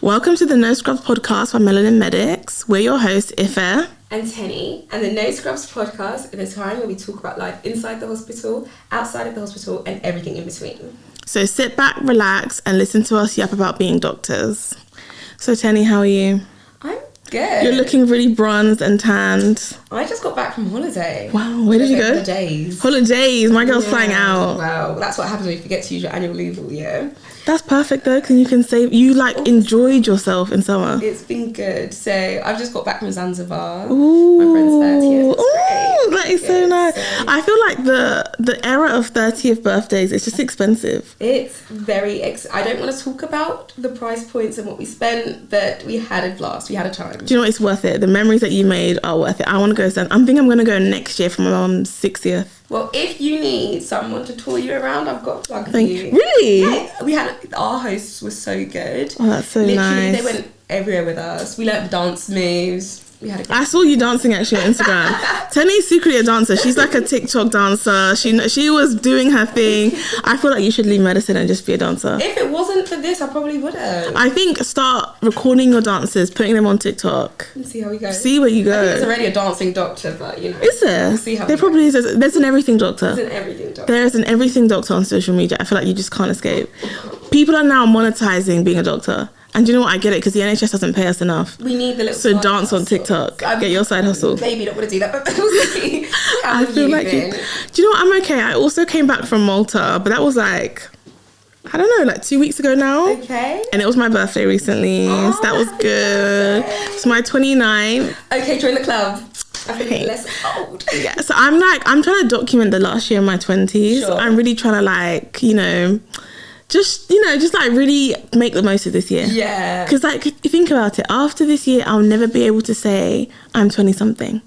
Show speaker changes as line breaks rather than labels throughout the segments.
Welcome to the No Scrubs podcast by Melanin Medics. We're your hosts, Ife
and Tenni, and the No Scrubs podcast is a time where we talk about life inside the hospital, outside of the hospital, and everything in between.
So sit back, relax, and listen to us yap about being doctors. So Tenni, how are you?
I'm good.
You're looking really bronzed and tanned.
I just got back from holiday.
Wow, where did you go? Holidays. My girl's flying out.
Wow, that's what happens when you forget to use your annual leave all year.
That's perfect though, because you can save. You enjoyed yourself in summer.
It's been good. So I've just got back from Zanzibar.
Ooh,
my friend's 30th.
Ooh, that is so nice.
So
I feel like the era of 30th birthdays is just expensive.
It's very. I don't want to talk about the price points and what we spent, but we had a blast. We had a time.
Do you know what? It's worth it. The memories that you made are worth it. I want to go. I'm going to go next year for my mum's 60th.
Well, if you need someone to tour you around, I've got a plug for you.
Really?
Yeah, we had our hosts were so good.
Oh, that's so
Literally,
nice.
they went everywhere with us. We learnt the dance moves. We had
I saw you dancing actually on Instagram. Tenni's secretly a dancer. She's like a TikTok dancer. She was doing her thing. I feel like you should leave medicine and just be a dancer.
If it wasn't for this, I probably would have.
I think start recording your dances, putting them on TikTok.
And see how we go.
See where you go.
I think there's already a dancing doctor, but you know.
Is there?
We'll see how
there probably is. There's an everything doctor.
There's an everything doctor.
There's an everything doctor on social media. I feel like you just can't escape. People are now monetizing being a doctor. And do you know what? I get it because the NHS doesn't pay us enough.
We need the little.
So dance
hustle.
on TikTok. Get your side hustle.
Maybe not want to do that, but we'll see.
I feel like do you know what? I'm okay. I also came back from Malta, but that was I don't know, 2 weeks ago now.
Okay.
And it was my birthday recently. So that was good. It's my 29th.
Okay, join the club. I think less old.
Yeah. So I'm trying to document the last year of my 20s.
Sure.
I'm really trying to just really make the most of this year.
Yeah.
Because if you think about it, after this year, I'll never be able to say I'm 20 something.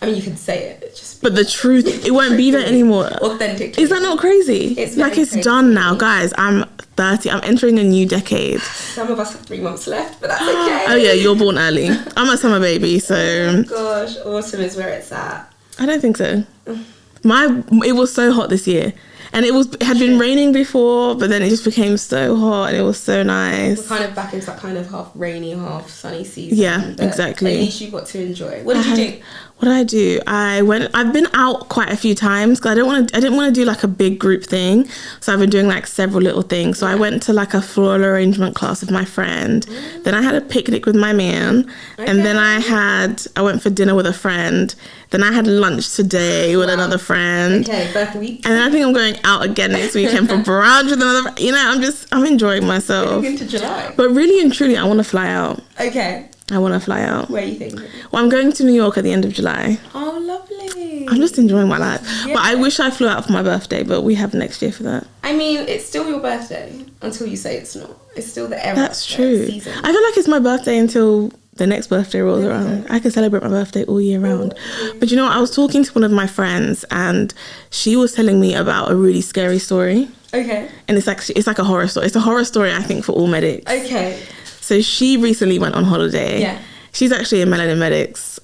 I mean, you can say it. It's just
but the truth, it won't be there anymore.
Authentic.
Is that not crazy?
It's
it's done now, guys. I'm 30. I'm entering a new decade.
Some of us have 3 months left, but that's okay.
Oh yeah, you're born early. I'm a summer baby, so.
Oh gosh, autumn is where it's at.
I don't think so. It was so hot this year. And it had been raining before, but then it just became so hot and it was so nice.
We're kind of back into that kind of half rainy, half sunny season.
Yeah, exactly.
At least you got to enjoy. What did you do?
What did I do? I've been out quite a few times because I didn't want to do a big group thing. So I've been doing several little things. So I went to a floral arrangement class with my friend. Then I had a picnic with my man. Okay. And then I went for dinner with a friend. Then I had lunch today with another friend.
Okay, birth week.
And then I think I'm going out again next weekend for brunch with another friend. I'm enjoying myself.
Into July.
But really and truly, I want to fly out.
Okay.
I want to fly out.
Where are you thinking?
Well, I'm going to New York at the end of July.
Oh, lovely.
I'm just enjoying my life.
Yeah.
But I wish I flew out for my birthday, but we have next year for that.
I mean, it's still your birthday until you say it's not. It's still the era.
That's true.
Season.
I feel like it's my birthday until the next birthday rolls around. I can celebrate my birthday all year round. But you know what? I was talking to one of my friends and she was telling me about a really scary story.
Okay. And
it's like a horror story. It's a horror story, I think, for all medics.
Okay.
So she recently went on holiday.
Yeah.
She's actually in Melanin Medics.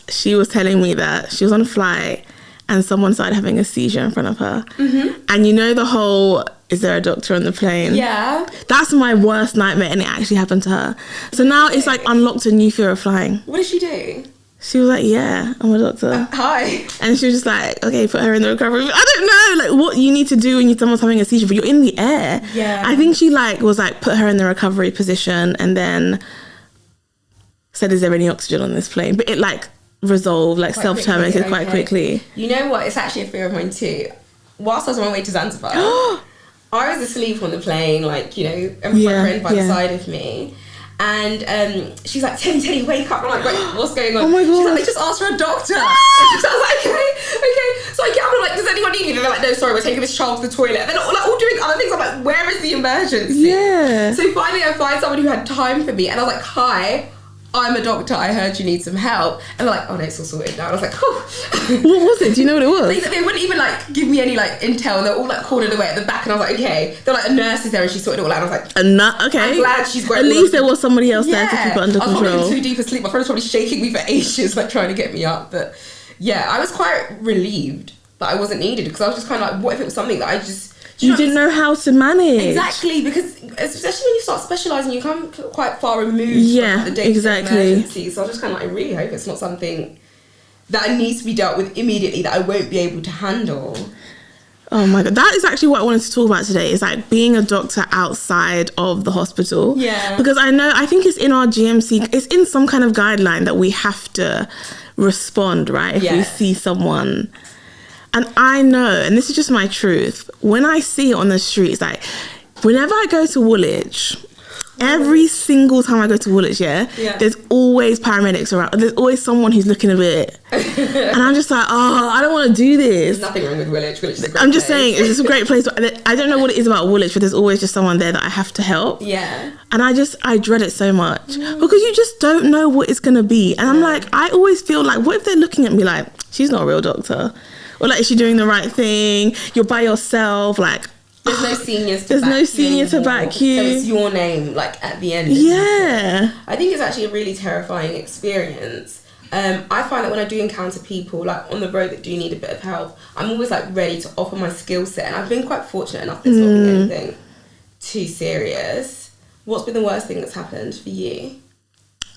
She was telling me that she was on a flight and someone started having a seizure in front of her. Mm-hmm. And you know the whole, is there a doctor on the plane?
Yeah.
That's my worst nightmare, and it actually happened to her. So now it's unlocked a new fear of flying.
What did she do?
She was like, yeah, I'm a doctor.
Hi.
And she was just like, okay, put her in the recovery. I don't know, what you need to do when someone's having a seizure, but you're in the air.
Yeah.
I think she was put her in the recovery position and then said, is there any oxygen on this plane? But it resolved, self-terminated quite quickly.
You know what? It's actually a fear of mine too. Whilst I was on my way to Zanzibar, I was asleep on the plane, and my friend by the side of me. And she's like, Tenni, wake up. I'm like, wait, what's going on?
Oh my God.
She's like, they just asked for a doctor. So I was like, okay. So I get up and I'm like, does anyone need you? And they're like, no, sorry, we're taking this child to the toilet. And then all doing other things. I'm like, where is the emergency?
Yeah.
So finally I find someone who had time for me. And I was like, hi, I'm a doctor, I heard you need some help. And they're like, oh no, it's all sorted now. And I was like, oh.
What was it? Do you know what it was?
They wouldn't even give me any intel, and they're all cornered away at the back, and I was like, okay. They're like, a nurse is there and she sorted it all out. And I was like,
okay.
I'm glad she's got
at least there was somebody else there to keep it under control.
I was probably too deep asleep. My friend was probably shaking me for ages, trying to get me up. But yeah, I was quite relieved that I wasn't needed, because I was just kind of what if it was something that I just
You didn't know how to manage.
Exactly, because especially when you start specialising, you come quite far removed from the day-to-day emergency. So I just kind of like, I really hope it's not something that needs to be dealt with immediately that I won't be able to handle.
Oh my God. That is actually what I wanted to talk about today, is like being a doctor outside of the hospital.
Yeah.
Because I think it's in our GMC, it's in some kind of guideline that we have to respond, right? If we see someone. And I know, and this is just my truth, when I see it on the streets, like whenever I go to Woolwich, every single time I go to Woolwich, there's always paramedics around. There's always someone who's looking a bit, and I'm just like, oh, I don't want to do this.
There's nothing wrong with Woolwich. Woolwich is a great
I'm just
place.
saying, it's a great place. I don't know what it is about Woolwich, but there's always just someone there that I have to help.
Yeah.
And I dread it so much because you just don't know what it's going to be. And I'm like, I always feel like, what if they're looking at me like, she's not a real doctor? Or like, is she doing the right thing? You're by yourself, like,
there's no seniors to
there's
back
no senior to back you.
So it's your name, like, at the end.
Yeah.
I think it's actually a really terrifying experience. I find that when I do encounter people, like, on the road that do need a bit of help, I'm always, like, ready to offer my skill set. And I've been quite fortunate enough that it's not been anything too serious. What's been the worst thing that's happened for you?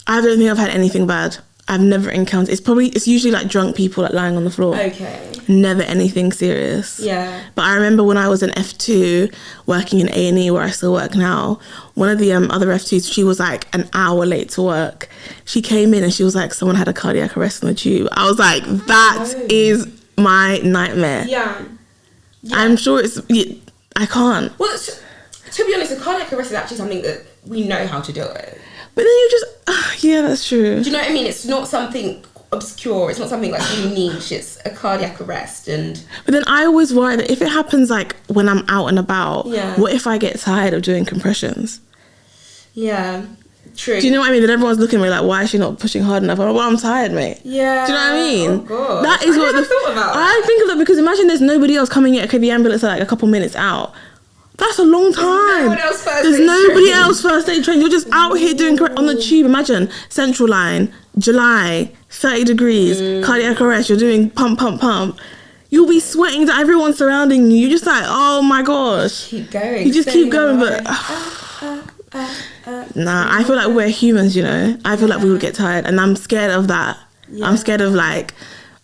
I don't think I've had anything bad. I've never encountered. It's usually like drunk people like lying on the floor.
Okay.
Never anything serious.
Yeah.
But I remember when I was in F2 working in A&E, where I still work now, one of the other F2s, she was like an hour late to work. She came in and she was like, someone had a cardiac arrest on the tube. I was like, that is my nightmare.
Yeah.
I'm sure I can't.
Well, to be honest, a cardiac arrest is actually something that we know how to deal with.
But then you just, yeah, that's true.
Do you know what I mean? It's not something obscure. It's not something like really niche. It's a cardiac arrest. But
then I always worry that if it happens like when I'm out and about, what if I get tired of doing compressions?
Yeah, true.
Do you know what I mean? Then everyone's looking at me like, why is she not pushing hard enough? I'm like, well, I'm tired, mate.
Yeah.
Do you know what I mean?
Oh, God.
That is
I never thought about that.
I think of that because imagine there's nobody else coming in. Okay, the ambulance are like a couple minutes out. That's a long time. There's nobody else first aid trained. You're just out here doing on the tube. Imagine Central Line, July, 30 degrees, cardiac arrest. You're doing pump, pump, pump. You'll be sweating to everyone surrounding you. You're just like, oh my gosh.
Keep going.
You just keep going, but nah. I feel like we're humans, you know. I feel like we would get tired, and I'm scared of that. Yeah. I'm scared of like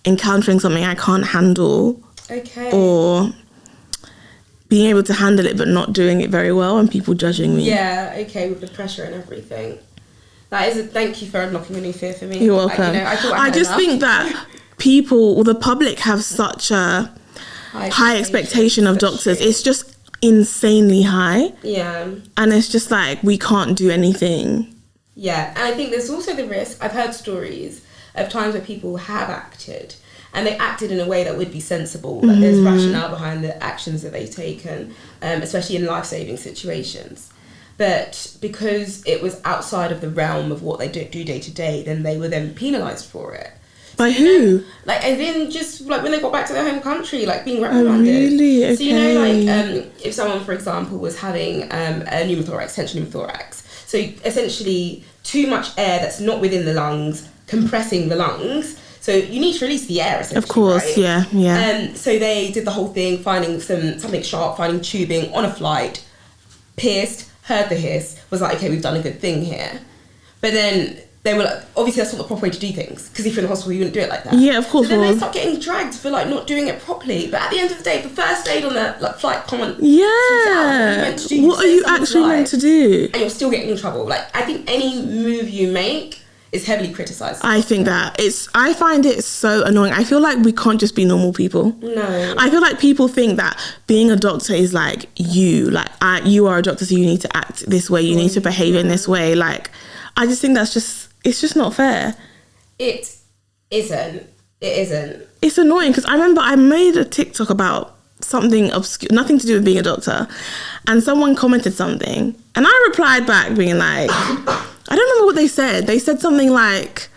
encountering something I can't handle.
Okay.
Or being able to handle it but not doing it very well and people judging me.
Yeah, okay, with the pressure and everything. Thank you for unlocking a new fear for me.
You're welcome. I just think that the public have such a high expectation of doctors. It's just insanely high.
Yeah.
And it's just like, we can't do anything.
Yeah, and I think there's also the risk, I've heard stories of times where people have acted and they acted in a way that would be sensible. Like there's rationale behind the actions that they've taken, especially in life-saving situations. But because it was outside of the realm of what they do day to day, then they were then penalised for it.
By who?
Like, as in just like when they got back to their home country, like being reprimanded.
Oh, really? Okay.
So, you know, like if someone, for example, was having a pneumothorax, tension pneumothorax, so essentially too much air that's not within the lungs, compressing the lungs. So you need to release the air, essentially.
Of course,
right?
yeah.
So they did the whole thing, finding something sharp, finding tubing on a flight, pierced, heard the hiss, was like, okay, we've done a good thing here. But then they were like, obviously that's not the proper way to do things, because if you're in the hospital, you wouldn't do it like that.
Yeah, of course.
So then they start getting dragged for like not doing it properly. But at the end of the day, the first aid on the flight can't.
Yeah. What are you actually meant to do?
And you're still getting in trouble. Like, I think any move you make is heavily criticised.
I think that I find it so annoying. I feel like we can't just be normal people.
No.
I feel like people think that being a doctor is like you are a doctor, so you need to act this way, you need to behave in this way. Like, I just think it's just not fair.
It isn't.
It's annoying because I remember I made a TikTok about something obscure, nothing to do with being a doctor, and someone commented something, and I replied back being like, I don't remember what they said. They said something like,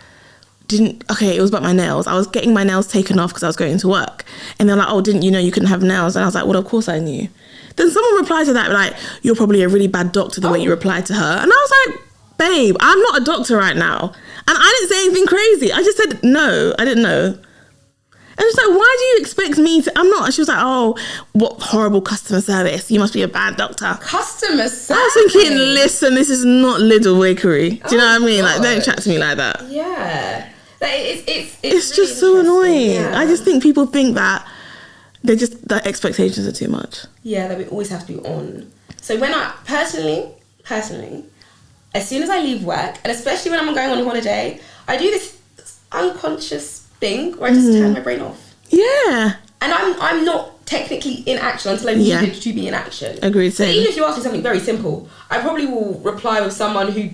it was about my nails. I was getting my nails taken off because I was going to work. And they're like, oh, didn't you know you couldn't have nails? And I was like, well, of course I knew. Then someone replied to that, like, you're probably a really bad doctor the way you replied to her. And I was like, babe, I'm not a doctor right now. And I didn't say anything crazy. I just said, no, I didn't know. And she's like, why do you expect me to? I'm not. And she was like, oh, what horrible customer service. You must be a bad doctor.
Customer service?
I was thinking, listen, this is not Lidl Bakery. Do you know what I mean? Like, don't chat to me like that.
Yeah. Like, it's
really just so annoying. Yeah. I just think people think that the expectations are too much.
Yeah, that we always have to be on. So when I, personally, as soon as I leave work, and especially when I'm going on holiday, I do this unconscious thing where I just turn my brain off.
Yeah.
And I'm not technically in action until I'm needed to be in action.
Agreed.
So even if you ask me something very simple, I probably will reply with someone who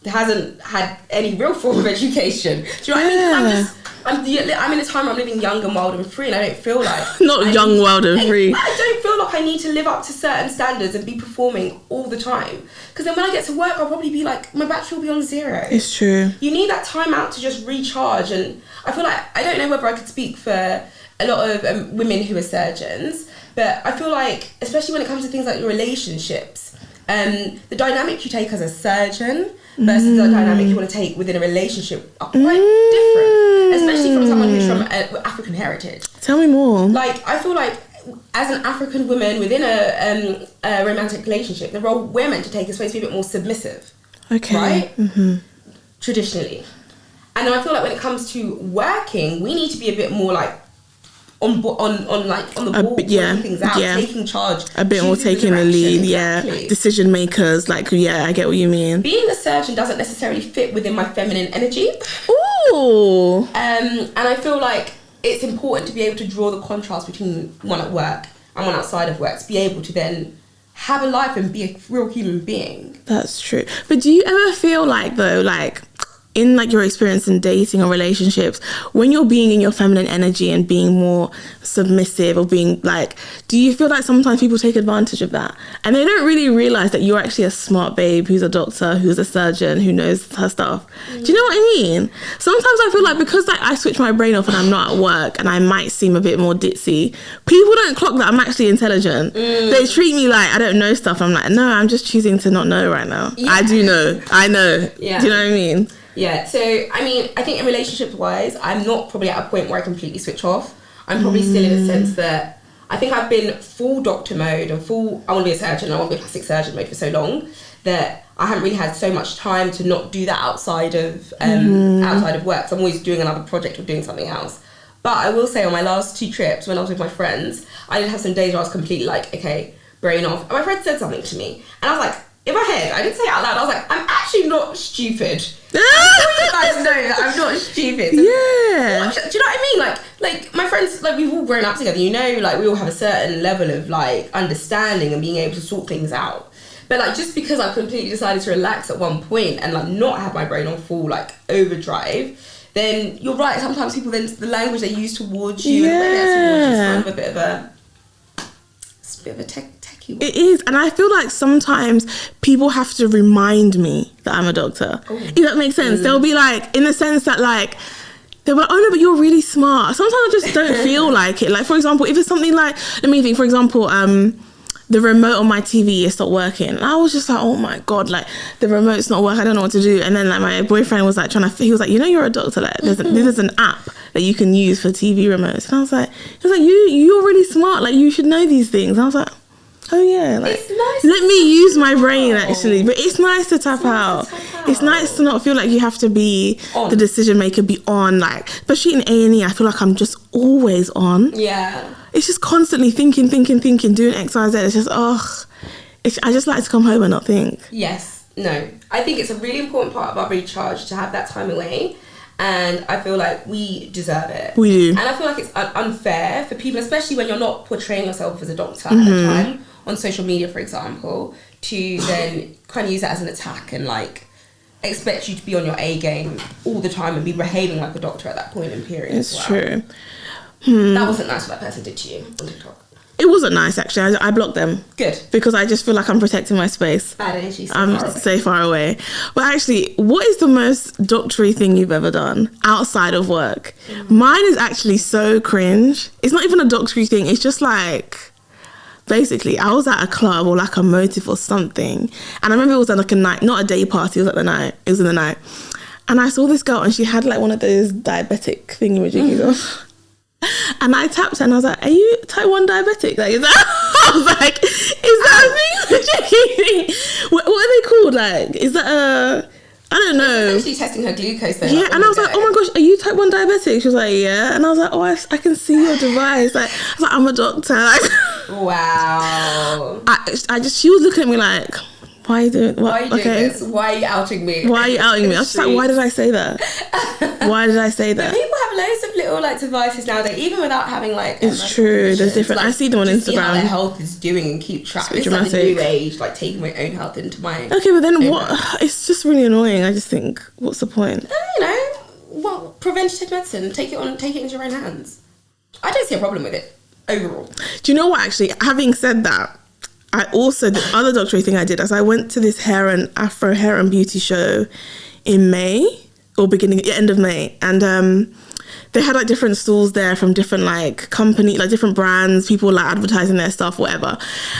hasn't had any real form of education. Do you know what I mean? I'm in a time where I'm living young and wild and free, and I don't feel like
wild and free.
I don't feel like I need to live up to certain standards and be performing all the time. Because then when I get to work, I'll probably be like, my battery will be on zero.
It's true.
You need that time out to just recharge, and I feel like, I don't know whether I could speak for a lot of women who are surgeons, but I feel like, especially when it comes to things like your relationships, the dynamic you take as a surgeon versus the dynamic you want to take within a relationship are quite different, especially from someone who's from African heritage.
Tell me more.
Like, I feel like as an African woman within a romantic relationship, the role we're meant to take is supposed to be a bit more submissive. Okay. Right? Mm-hmm. Traditionally. And then I feel like when it comes to working, we need to be a bit more like on the ball, working things out, taking charge,
a bit more taking the lead, decision makers. Like, I get what you mean.
Being a surgeon doesn't necessarily fit within my feminine energy.
Ooh.
And I feel like it's important to be able to draw the contrast between one at work and one outside of work, to be able to then have a life and be a real human being.
That's true. But do you ever feel like, though, like, in like your experience in dating or relationships, when you're being in your feminine energy and being more submissive, or being like, do you feel like sometimes people take advantage of that and they don't really realize that you're actually a smart babe who's a doctor, who's a surgeon, who knows her stuff? Do you know what I mean? Sometimes I feel like, because like I switch my brain off and I'm not at work and I might seem a bit more ditzy, people don't clock that I'm actually intelligent. They treat me like I don't know stuff. I'm like, no, I'm just choosing to not know right now. I do know. I know. Do you know what I mean?
Yeah, so, I mean, I think in relationships-wise, I'm not probably at a point where I completely switch off. I'm probably still in a sense that I think I've been full doctor mode and I want to be a surgeon, I want to be a plastic surgeon mode for so long that I haven't really had so much time to not do that outside of work. So I'm always doing another project or doing something else. But I will say, on my last 2 trips, when I was with my friends, I did have some days where I was completely like, okay, brain off. And my friend said something to me, and I was like, in my head, I didn't say it out loud, I was like, I'm actually not stupid. I want you guys to know that I'm not stupid. So, do you know what I mean? Like my friends, like, we've all grown up together, you know, like, we all have a certain level of like understanding and being able to sort things out. But like, just because I completely decided to relax at one point and like not have my brain on full like overdrive, then you're right, sometimes people, then the language they use towards you and the way they towards you is kind of a bit of a techie one.
It is, and I feel like sometimes people have to remind me that I'm a doctor. If that makes sense. They'll be like, in the sense that like, they're like, oh no, but you're really smart. Sometimes I just don't feel like it. Like, for example, if it's something like, let me think, for example, the remote on my TV is not working. And I was just like, oh my God, like, the remote's not working, I don't know what to do. And then like my boyfriend was like he was like, you know, you're a doctor, like there's an app that you can use for TV remotes. And I was like, you're really smart, like you should know these things. And I was like, oh yeah, like,
it's nice,
let me use my brain actually. But it's nice to tap out. It's nice to not feel like you have to be the decision maker, be on, like, especially in A&E, I feel like I'm just always on.
Yeah.
It's just constantly thinking, doing X, Y, Z. It's just, I just like to come home and not think.
Yes. No. I think it's a really important part of our recharge to have that time away. And I feel like we deserve it.
We do.
And I feel like it's unfair for people, especially when you're not portraying yourself as a doctor at the time, on social media, for example, to then kind of use that as an attack and like expect you to be on your A game all the time and be behaving like a doctor at that point in period.
It's true.
That wasn't nice what that person did to you on TikTok.
It wasn't nice, actually. I blocked them.
Good.
Because I just feel like I'm protecting my space.
Bad energy.
So far away. But actually, what is the most doctory thing you've ever done outside of work? Mine is actually so cringe. It's not even a doctory thing. It's just like, basically, I was at a club or like a motive or something. And I remember it was at like a night, not a day party, it was at the night. It was in the night. And I saw this girl and she had like one of those diabetic thingy-majiggies on. And I tapped her and I was like, are you type 1 diabetic? Like, is that, I was like, is that a thing? What are they called? Like, is that a, I don't know.
Essentially testing her glucose though.
Yeah, and I was like, oh my gosh, are you type 1 diabetic? She was like, yeah. And I was like, oh, I can see your device. Like, I was like, I'm a doctor. Like,
wow.
She was looking at me like, why are you doing
this? Why are you outing me?
Why are you outing me? I was just like, why did I say that? Why did I say that?
But people have loads of little like devices nowadays, even without having like.
It's true. There's different.
Like,
I see them on Instagram.
See how their health is doing and keep track. It's like the new age, like taking my own health into my.
Okay, but then what? It's just really annoying. I just think, what's the point?
Well, preventative medicine. Take it into your own hands. I don't see a problem with it overall.
Do you know what? Actually, having said that, the other doctoral thing I did is I went to this Afro hair and beauty show in May or end of May, and they had like different stalls there from different like company, like different brands, people like advertising their stuff, whatever.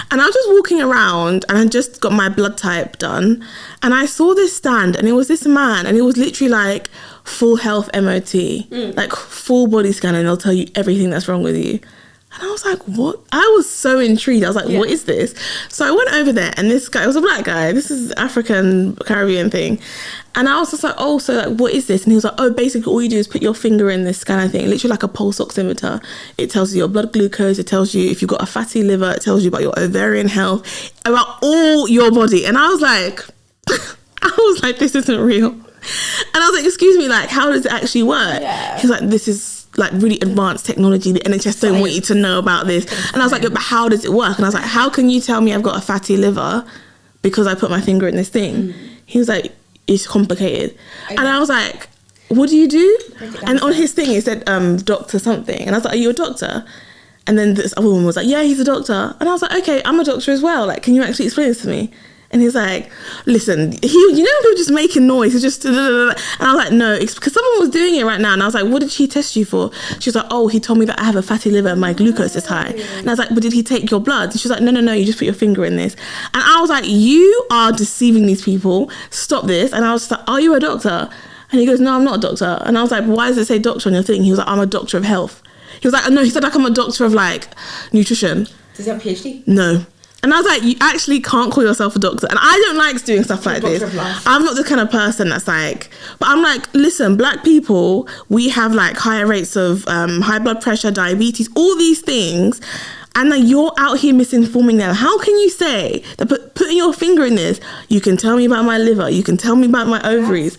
And I was just walking around and I just got my blood type done, and I saw this stand and it was this man and it was literally like full health MOT, like full body scan, and they'll tell you everything that's wrong with you. And I was like, what? I was so intrigued. I was like, what is this? So I went over there and this guy, it was a black guy. This is African Caribbean thing. And I was just like, oh, so like, what is this? And he was like, oh, basically all you do is put your finger in this kind of thing, literally like a pulse oximeter. It tells you your blood glucose. It tells you if you've got a fatty liver. It tells you about your ovarian health, about all your body. And I was like, this isn't real. And I was like, excuse me, like, how does it actually work? Yeah. He's like, this is like really advanced technology. The NHS don't want you to know about this. And I was like, but how does it work? And I was like, how can you tell me I've got a fatty liver because I put my finger in this thing? He was like, it's complicated. Okay. And I was like, what do you do? And on his thing it said doctor something, and I was like, are you a doctor? And then this other woman was like, yeah, he's a doctor. And I was like, okay, I'm a doctor as well, like, can you actually explain this to me? And he's like, listen, you know, just making noise. He's just, and I was like, no, it's because someone was doing it right now. And I was like, what did he test you for? She was like, oh, he told me that I have a fatty liver and my glucose is high. And I was like, but did he take your blood? And she was like, no, you just put your finger in this. And I was like, you are deceiving these people. Stop this. And I was like, are you a doctor? And he goes, no, I'm not a doctor. And I was like, why does it say doctor on your thing? He was like, I'm a doctor of health. He was like, no, he said like I'm a doctor of like nutrition.
Does he have a PhD?
No. And I was like, you actually can't call yourself a doctor. And I don't like doing stuff like this. I'm not the kind of person that's like, but I'm like, listen, black people, we have like higher rates of high blood pressure, diabetes, all these things. And then you're out here misinforming them. How can you say that putting your finger in this, you can tell me about my liver, you can tell me about my ovaries,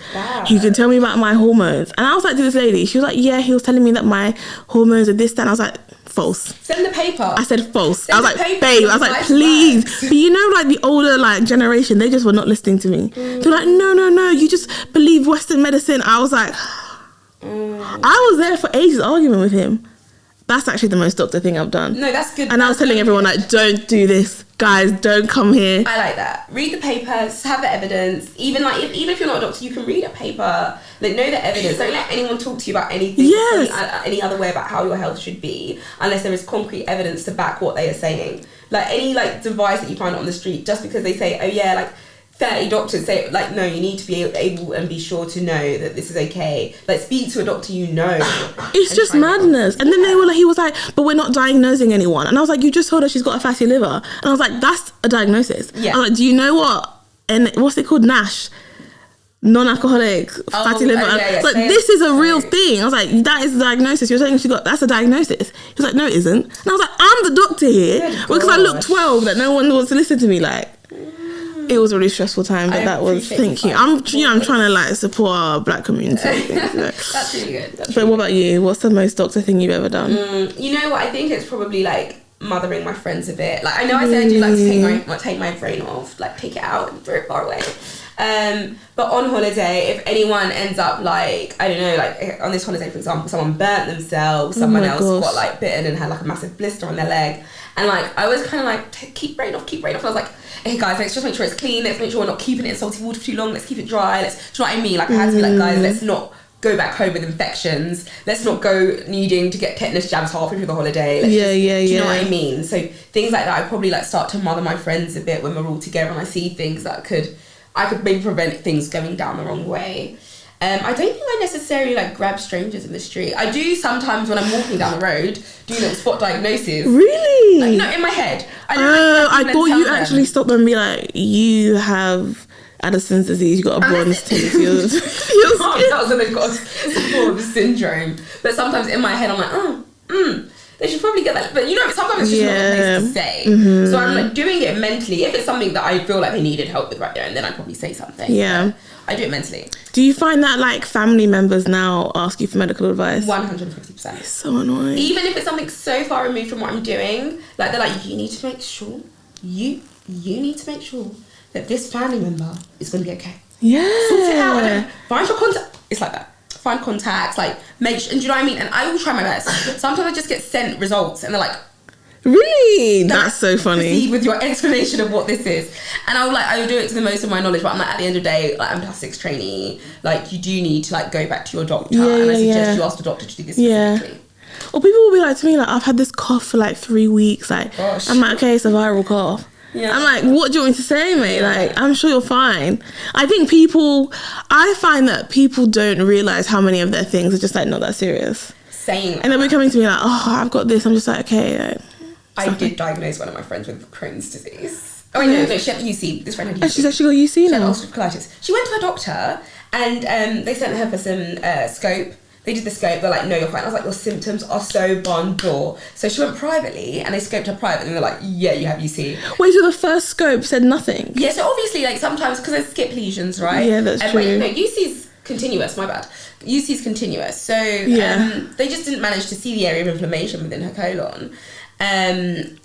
you can tell me about my hormones? And I was like to this lady, she was like, yeah, he was telling me that my hormones are this, that. And I was like, false.
Send the paper.
I said false. I was like, babe, I was like, please. But you know, like the older like generation, they just were not listening to me. They're like, no, you just believe Western medicine. I was like, I was there for ages arguing with him. That's actually the most doctor thing I've done.
No, that's good.
And I was telling everyone, like, don't do this. Guys, don't come here.
I like that. Read the papers, have the evidence. Even if you're not a doctor, you can read a paper. Like, know the evidence. Don't let anyone talk to you about anything, any other way about how your health should be, unless there is concrete evidence to back what they are saying. Like, any, like, device that you find on the street, just because they say, oh, yeah, like, 30 doctors say, like, no, you need to be able and be sure to know that this is okay. Like, speak to a doctor you know.
It's just madness. And then he was like, but we're not diagnosing anyone. And I was like, you just told her she's got a fatty liver. And I was like, that's a diagnosis. Yeah. I was like, do you know what? And what's it called? NASH. Non-alcoholic fatty liver. Like, this is a real thing. I was like, that is a diagnosis. You're saying that's a diagnosis. He was like, no, it isn't. And I was like, I'm the doctor here. Because I look 12 that no one wants to listen to me. Like, it was a really stressful time, but that was, thank you. I'm trying to like support our black community.
That's really good.
But what about you? What's the most doctor thing you've ever done?
You know what? I think it's probably like mothering my friends a bit. Like, I know I said I do like to take my brain off, like take it out and throw it far away. But on holiday, if anyone ends up like, I don't know, like on this holiday, for example, someone burnt themselves, someone else got like bitten and had like a massive blister on their leg. And like, I was kind of like, keep brain off. And I was like, hey guys, let's just make sure it's clean. Let's make sure we're not keeping it in salty water for too long. Let's keep it dry. Do you know what I mean? Like, I had to be like, guys, let's not go back home with infections. Let's not go needing to get tetanus jabs halfway through the holiday. Do you know what I mean? So things like that, I probably like start to mother my friends a bit when we're all together and I see things that I could maybe prevent things going down the wrong way. I don't think I necessarily like grab strangers in the street. I do sometimes when I'm walking down the road, do little spot diagnoses.
Really?
Like, no, in my head.
I thought you actually stopped them and be like, you have Addison's disease, you got a bronze tint to your skin.
That was when they've got some form of syndrome. But sometimes in my head, I'm like, they should probably get that. But you know, sometimes it's just not a place to say. Mm-hmm. So I'm like doing it mentally. If it's something that I feel like they needed help with right there, and then I'd probably say something.
Yeah.
But I do it mentally.
Do you find that like family members now ask you for medical advice?
150%.
It's so annoying.
Even if it's something so far removed from what I'm doing, like they're like, you need to make sure you need to make sure that this family member is going to be okay.
Yeah.
Sort it out. Find your contact. It's like that. Find contacts. Like make sure, and do you know what I mean? And I will try my best. Sometimes I just get sent results, and they're like,
really? That's so funny.
Proceed with your explanation of what this is. And I will do it to the most of my knowledge, but I'm like, at the end of the day, like I'm a plastics trainee, like you do need to like go back to your doctor, and I suggest you ask the doctor to do this specifically.
Or people will be like to me, like, I've had this cough for like 3 weeks. Like, gosh. I'm like, okay, it's a viral cough. Yeah. I'm like, what do you want me to say, mate? Like, I'm sure you're fine. I think I find that people don't realise how many of their things are just like not that serious.
Same.
And they'll be coming to me like, oh, I've got this. I'm just like, okay. Like,
I did diagnose one of my friends with Crohn's disease. Oh, no, she had UC. This friend had UC.
She's actually got UC now.
She had ulcerative colitis. She went to her doctor, and they sent her for some scope. They did the scope. They're like, no, you're fine. I was like, your symptoms are so bon jour. So she went privately, and they scoped her privately, and they're like, yeah, you have UC.
Wait, so the first scope said nothing?
Yeah, so obviously, like, sometimes, because there's skip lesions, right?
Yeah, that's true.
But, no, UC's continuous, my bad. UC's continuous. So they just didn't manage to see the area of inflammation within her colon.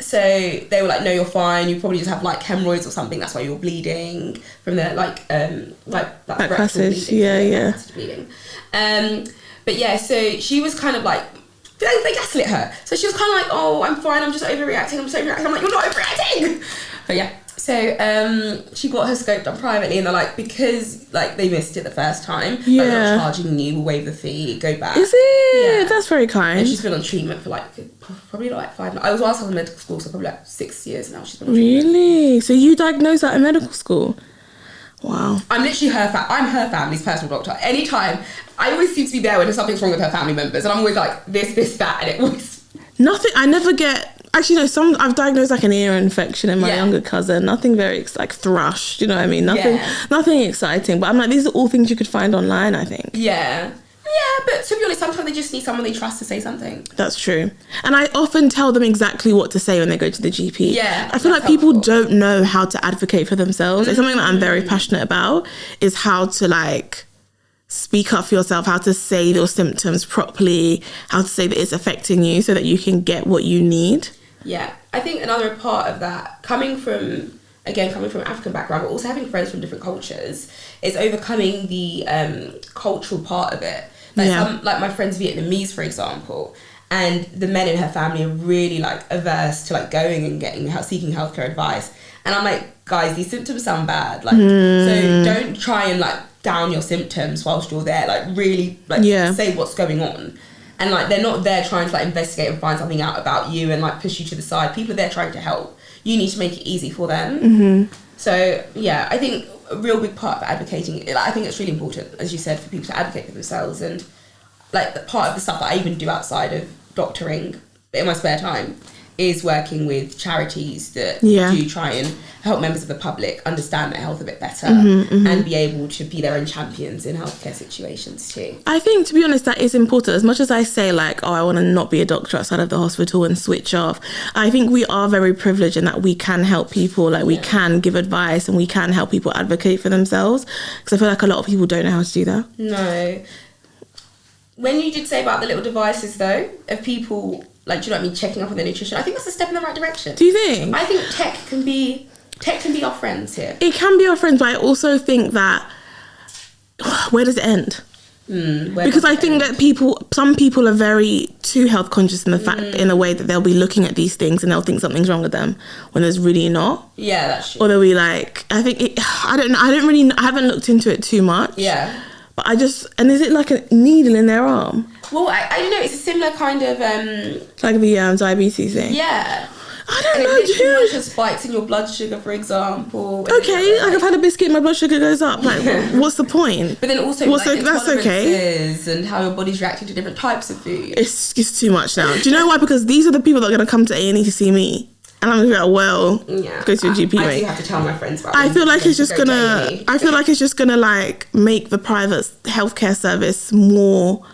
So they were like, no, you're fine. You probably just have like hemorrhoids or something. That's why you're bleeding from the like rectal
passage.
Bleeding, bleeding. But yeah, so she was kind of like, they gaslit her. So she was kind of like, oh, I'm fine. I'm just overreacting. I'm so overreacting. I'm like, you're not overreacting. But yeah. So she got her scope done privately, and they're like, because like they missed it the first time, like, they're not charging you, we'll waive the fee, go back.
Is it? Yeah. That's very kind.
And she's been on treatment for like probably like 5. I was in medical school, so probably like 6 years now. She's been on treatment.
Really? So you diagnosed that in medical school? Wow.
I'm literally I'm her family's personal doctor. Anytime, I always seem to be there when something's wrong with her family members, and I'm always like this, that, and it always.
Nothing. I never get. Actually, no. I've diagnosed like an ear infection in my younger cousin. Nothing very like thrush. You know what I mean? Nothing exciting. But I'm like, these are all things you could find online, I think.
Yeah, but to be honest, sometimes they just need someone they trust to say something.
That's true. And I often tell them exactly what to say when they go to the GP.
Yeah,
I feel like people don't know how to advocate for themselves. It's something that I'm very passionate about, is how to like speak up for yourself, how to say your symptoms properly, how to say that it's affecting you so that you can get what you need.
Yeah, I think another part of that, coming from African background, but also having friends from different cultures, is overcoming the cultural part of it. Like my friend's Vietnamese, for example, and the men in her family are really like averse to like going and seeking healthcare advice. And I'm like, guys, these symptoms sound bad. Like, so don't try and like down your symptoms whilst you're there. Like, really, like say what's going on. And like, they're not there trying to like investigate and find something out about you and like push you to the side. People are there trying to help. You need to make it easy for them. Mm-hmm. So yeah, I think a real big part of advocating, like, I think it's really important, as you said, for people to advocate for themselves. And like, the part of the stuff that I even do outside of doctoring in my spare time is working with charities that do try and help members of the public understand their health a bit better and be able to be their own champions in healthcare situations too. I
think, to be honest, that is important. As much as I say like, oh, I want to not be a doctor outside of the hospital and switch off, I think we are very privileged in that we can help people, like we can give advice and we can help people advocate for themselves, because I feel like a lot of people don't know how to do that.
No. When you did say about the little devices though, of people, like, do you know what I mean, checking up on their nutrition, I think that's a step in the right direction.
Do you think?
I think tech can be our friends here.
It can be our friends, but I also think that, where does it end? Because I think that some people are very too health conscious in the fact, in a way that they'll be looking at these things and they'll think something's wrong with them when there's really not.
Yeah, that's true.
Or they'll be like, I haven't looked into it too much.
Yeah.
But and is it like a needle in their arm?
Well, I don't know, it's a similar kind of...
like the diabetes thing?
Yeah.
I don't
and
know,
it literally
dude.
just spikes in your blood sugar, for example.
Okay, like I've had a biscuit, my blood sugar goes up. Like, what's the point?
But then also
That's okay.
And how your body's reacting to different types of food.
It's too much now. Do you know why? Because these are the people that are going to come to A&E to see me. And I'm gonna be like, well, go to your GP, mate.
I do have to tell my friends about it.
I feel like it's just gonna like make the private healthcare service more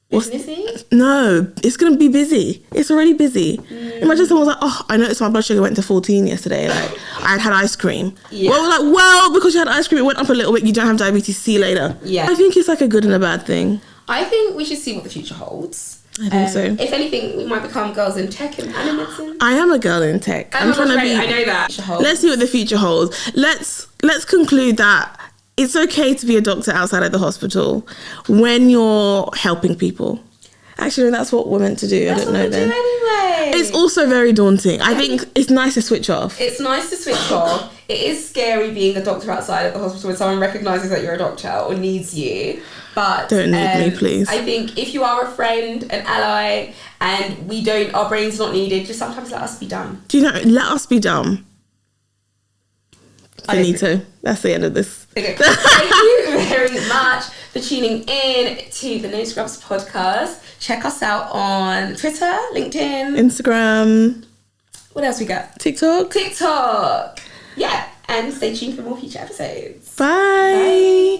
businessy?
No, it's gonna be busy. It's already busy. Imagine someone was like, oh, I noticed my blood sugar went to 14 yesterday. Like, I had ice cream. Yeah. Well, we're like, well, because you had ice cream, it went up a little bit. You don't have diabetes. See you later.
Yeah.
I think it's like a good and a bad thing.
I think we should see what the future holds.
I think so.
If anything, we might become girls in tech and animation.
I am a girl in tech.
I'm trying to be. I know that.
Let's see what the future holds. Let's conclude that it's okay to be a doctor outside of the hospital when you're helping people. Actually, that's what we're meant to do.
That's
I don't know then.
Anyway.
It's also very daunting. I think it's nice to switch off.
It's nice to switch off. It is scary being a doctor outside of the hospital when someone recognises that you're a doctor or needs you. But
don't need me, please.
I think if you are a friend, an ally, and our brain's not needed, just sometimes let us be dumb.
Do you know? Let us be dumb. Finito. That's the end of this.
Okay. Thank you very much for tuning in to the No Scrubs podcast. Check us out on Twitter, LinkedIn,
Instagram.
What else we got?
TikTok.
Yeah. And stay tuned for more future episodes.
Bye.